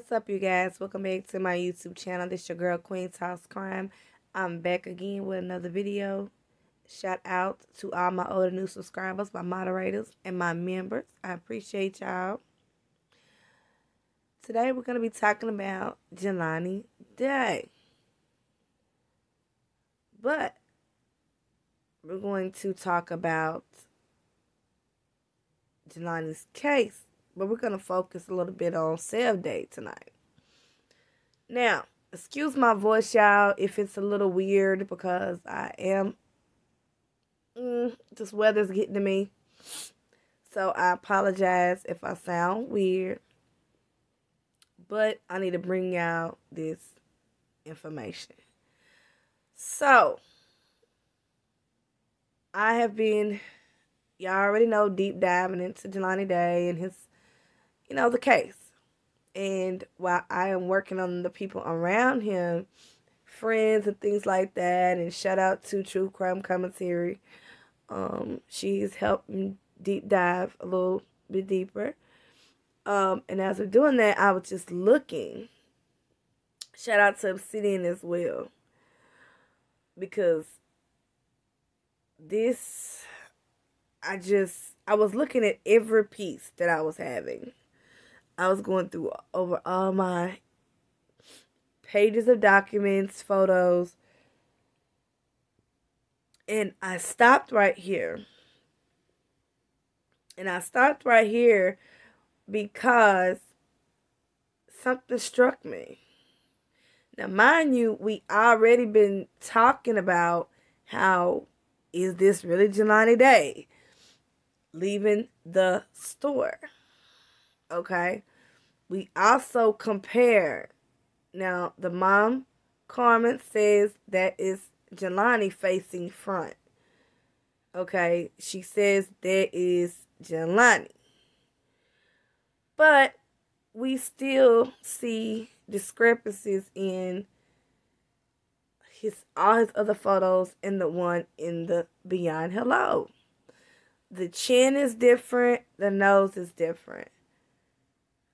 What's up, you guys? Welcome back to my YouTube channel. This your girl, Queen's House Crime. I'm back again with another video. Shout out to all my old and new subscribers, my moderators, and my members. I appreciate y'all. Today, we're going to be talking about Jelani Day. But we're going to talk about Jelani's case. But we're going to focus a little bit on Seve Day tonight. Now, excuse my voice, y'all, if it's a little weird because I am, this weather's getting to me. So I apologize if I sound weird. But I need to bring y'all this information. So, I have been, y'all already know, deep diving into Jelani Day and his, the case. And while I am working on the people around him, friends and things like that, and shout out to True Crime Commentary, she's helped me deep dive a little bit deeper. And as we're doing that, I was just looking. Shout out to Obsidian as well. Because this, I was looking at every piece that I was having. I was going through over all my pages of documents, photos, and I stopped right here. And I stopped right here because something struck me. Now, mind you, we already been talking about how is this really Jelani Day leaving the store. Okay, we also compare. Now, the mom, Carmen, says that is Jelani facing front. Okay, she says that is Jelani. But we still see discrepancies in all his other photos and the one in the Beyond Hello. The chin is different. The nose is different.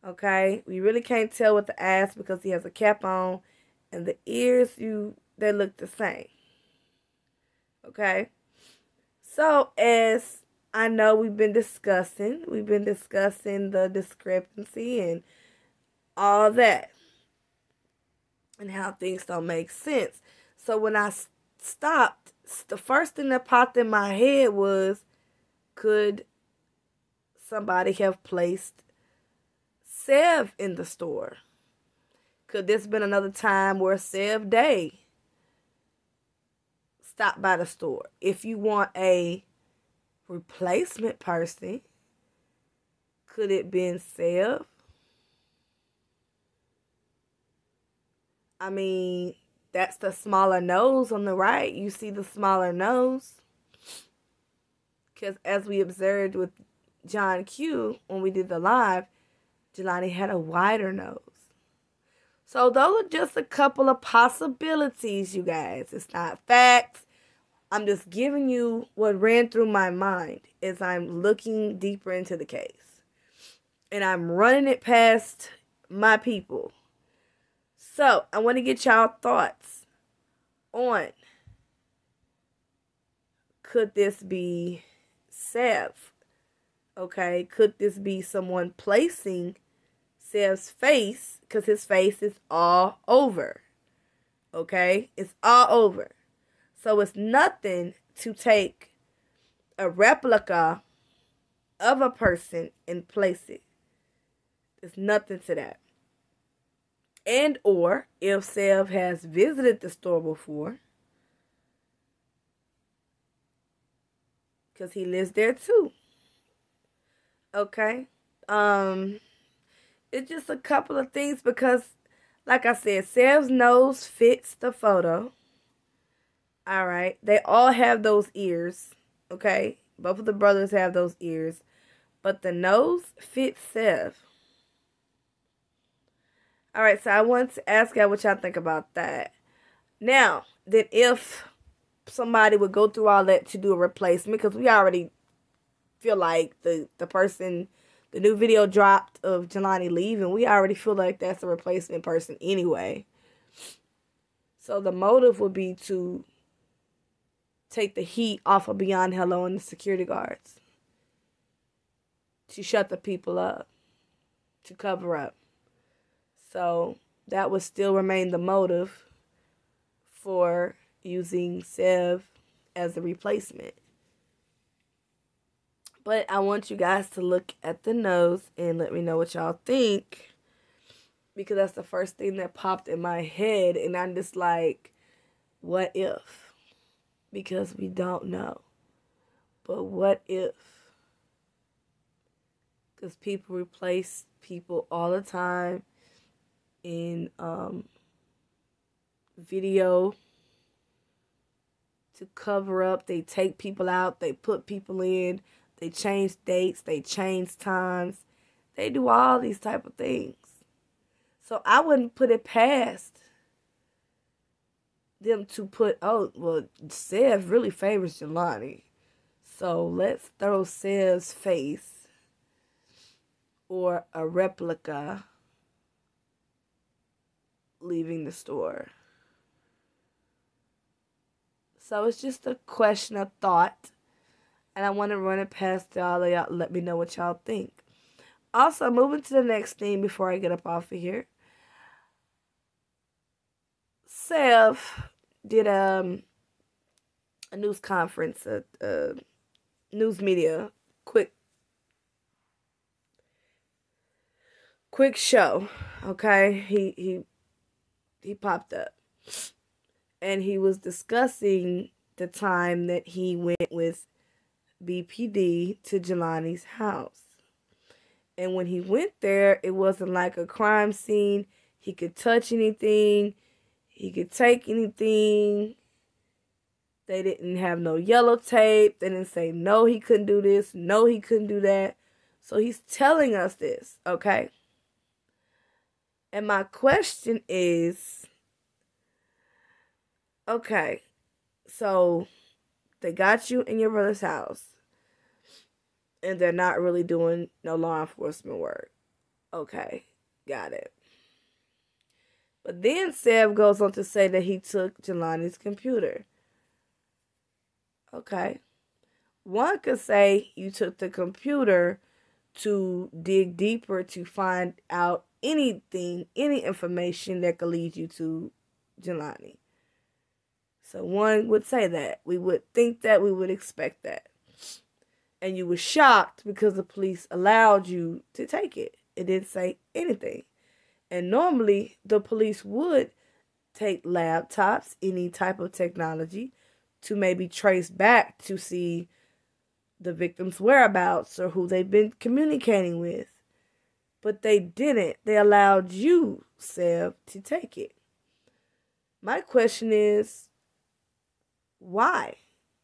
Okay, we really can't tell with the eyes because he has a cap on, and the ears, they look the same. Okay, so as I know, we've been discussing the discrepancy and all that, and how things don't make sense. So when I stopped, the first thing that popped in my head was, could somebody have placed Seve in the store? Could this have been another time where Seve Day stopped by the store? If you want a replacement person, could it been Seve? I mean, that's the smaller nose on the right. You see the smaller nose. Because as we observed with John Q when we did the live, Jelani had a wider nose. So those are just a couple of possibilities, you guys. It's not facts. I'm just giving you what ran through my mind as I'm looking deeper into the case. And I'm running it past my people. So I want to get y'all thoughts on, could this be Seve? Okay, could this be someone placing Seve's face, because his face is all over. Okay, it's all over. So it's nothing to take a replica of a person and place it. There's nothing to that. And or if Seve has visited the store before, because he lives there too. Okay, it's just a couple of things because, like I said, Seve's nose fits the photo. All right. They all have those ears. Okay. Both of the brothers have those ears. But the nose fits Seve. All right. So I want to ask y'all what y'all think about that. Now, that if somebody would go through all that to do a replacement, because we already feel like the person the new video dropped of Jelani leaving, we already feel like that's a replacement person anyway. So the motive would be to take the heat off of Beyond Hello and the security guards. To shut the people up. To cover up. So that would still remain the motive for using Seve as a replacement. But I want you guys to look at the nose and let me know what y'all think. Because that's the first thing that popped in my head. And I'm just like, what if? Because we don't know. But what if? Because people replace people all the time in video to cover up. They take people out. They put people in. They change dates. They change times. They do all these type of things. So I wouldn't put it past them to put, oh, well, Seve really favors Jelani. So let's throw Seve's face or a replica leaving the store. So it's just a question of thought. And I want to run it past y'all. Y'all let me know what y'all think. Also, moving to the next thing before I get up off of here. Seve did a news conference, a news media, quick show. Okay, he popped up, and he was discussing the time that he went with BPD to Jelani's house. And when he went there, it wasn't like a crime scene. He could touch anything. He could take anything. They didn't have no yellow tape. They didn't say, no, he couldn't do this. No, he couldn't do that. So he's telling us this, okay? And my question is, okay, so they got you in your brother's house. And they're not really doing no law enforcement work. Okay, got it. But then Seve goes on to say that he took Jelani's computer. Okay. One could say you took the computer to dig deeper to find out anything, any information that could lead you to Jelani. So one would say that. We would think that. We would expect that. And you were shocked because the police allowed you to take it. It didn't say anything. And normally, the police would take laptops, any type of technology, to maybe trace back to see the victim's whereabouts or who they've been communicating with. But they didn't. They allowed you, Seve, to take it. My question is, why?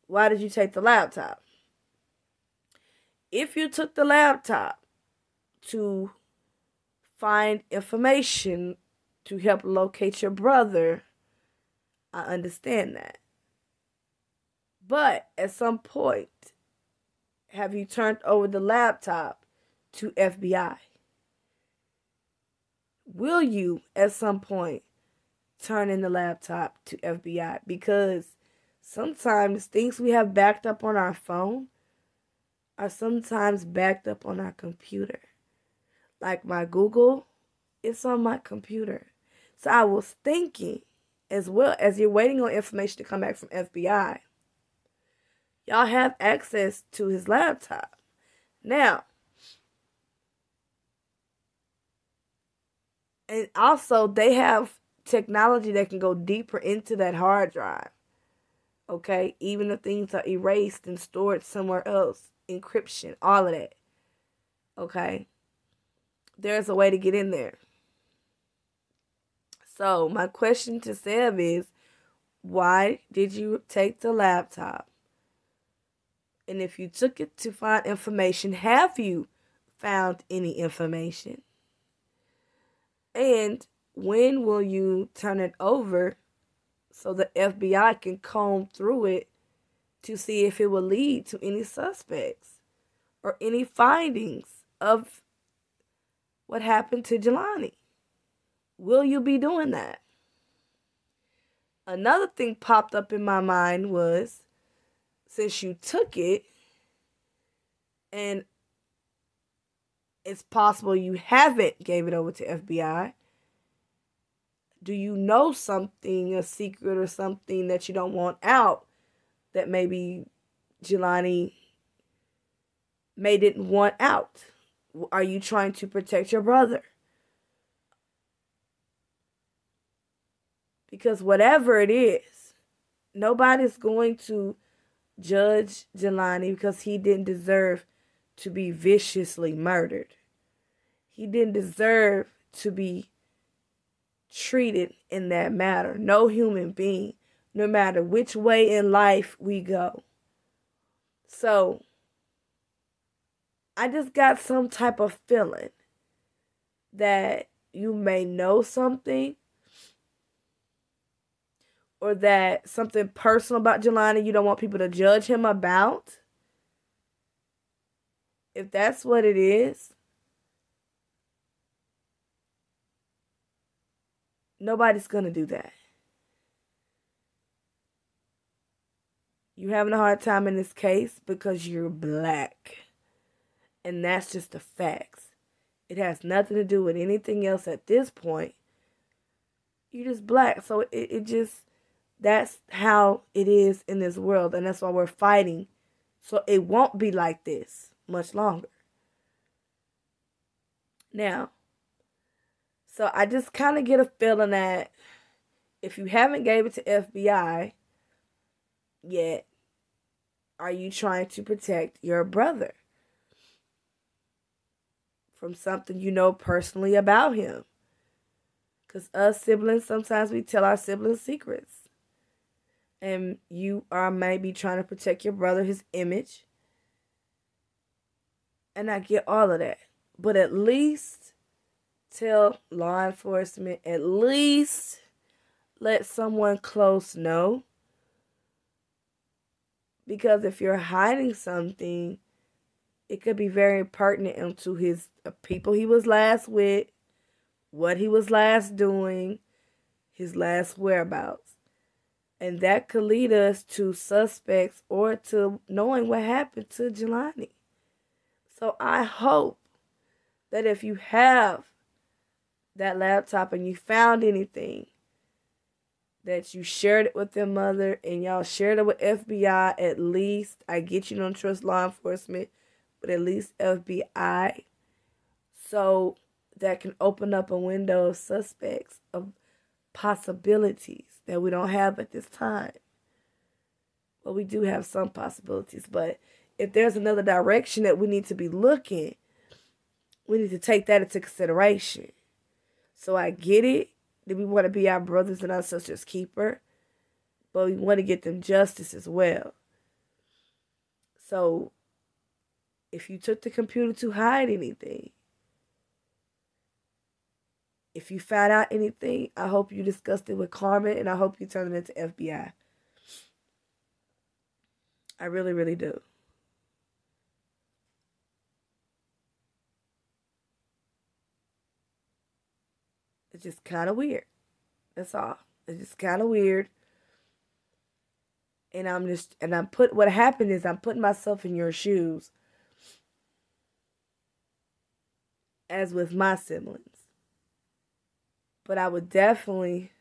Why did you take the laptop? If you took the laptop to find information to help locate your brother, I understand that. But at some point, have you turned over the laptop to FBI? Will you at some point turn in the laptop to FBI? Because sometimes things we have backed up on our phone are sometimes backed up on our computer. Like my Google, it's on my computer. So I was thinking, as well as you're waiting on information to come back from FBI, y'all have access to his laptop. Now, and also they have technology that can go deeper into that hard drive. Okay? Even if things are erased and stored somewhere else. Encryption, all of that. Okay? There's a way to get in there. So, my question to Seve is, why did you take the laptop? And if you took it to find information, have you found any information? And when will you turn it over so the FBI can comb through it to see if it will lead to any suspects or any findings of what happened to Jelani? Will you be doing that? Another thing popped up in my mind was, since you took it, and it's possible you haven't gave it over to FBI, do you know something, a secret or something that you don't want out, that maybe Jelani didn't want out? Are you trying to protect your brother? Because whatever it is, nobody's going to judge Jelani because he didn't deserve to be viciously murdered. He didn't deserve to be treated in that manner. No human being, no matter which way in life we go. So, I just got some type of feeling that you may know something, or that something personal about Jelani you don't want people to judge him about. If that's what it is, nobody's going to do that. You're having a hard time in this case because you're black. And that's just the facts. It has nothing to do with anything else at this point. You're just black. So it just, that's how it is in this world. And that's why we're fighting. So it won't be like this much longer. Now, so I just kind of get a feeling that if you haven't gave it to FBI yet, are you trying to protect your brother from something you know personally about him? Because us siblings, sometimes we tell our siblings secrets. And you are maybe trying to protect your brother, his image. And I get all of that. But at least tell law enforcement, at least let someone close know. Because if you're hiding something, it could be very pertinent into his people he was last with, what he was last doing, his last whereabouts. And that could lead us to suspects or to knowing what happened to Jelani. So I hope that if you have that laptop and you found anything, that you shared it with your mother and y'all shared it with FBI at least. I get you don't trust law enforcement, but at least FBI. So that can open up a window of suspects, of possibilities that we don't have at this time. Well, we do have some possibilities, but if there's another direction that we need to be looking, we need to take that into consideration. So I get it that we want to be our brothers and our sisters' keeper, but we want to get them justice as well. So if you took the computer to hide anything, if you found out anything, I hope you discussed it with Carmen, and I hope you turn it into FBI. I really, really do. It's just kind of weird. That's all. It's just kind of weird. And what happened is I'm putting myself in your shoes as with my siblings. But I would definitely,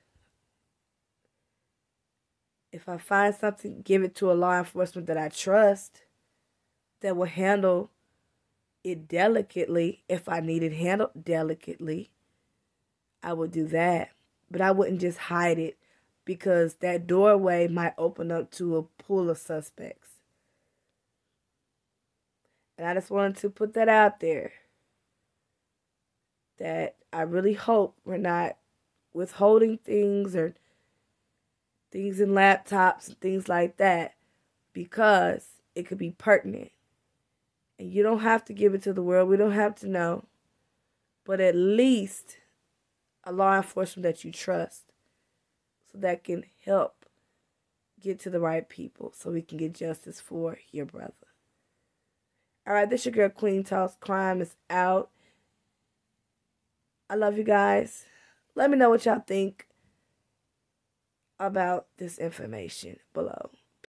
if I find something, give it to a law enforcement that I trust, that will handle it delicately. If I need it handled delicately, I would do that. But I wouldn't just hide it, because that doorway might open up to a pool of suspects. And I just wanted to put that out there, that I really hope we're not withholding things or things in laptops and things like that, because it could be pertinent. And you don't have to give it to the world. We don't have to know. But at least a law enforcement that you trust, so that can help get to the right people so we can get justice for your brother. All right, this your girl Queen Toss. Crime is out. I love you guys. Let me know what y'all think about this information below.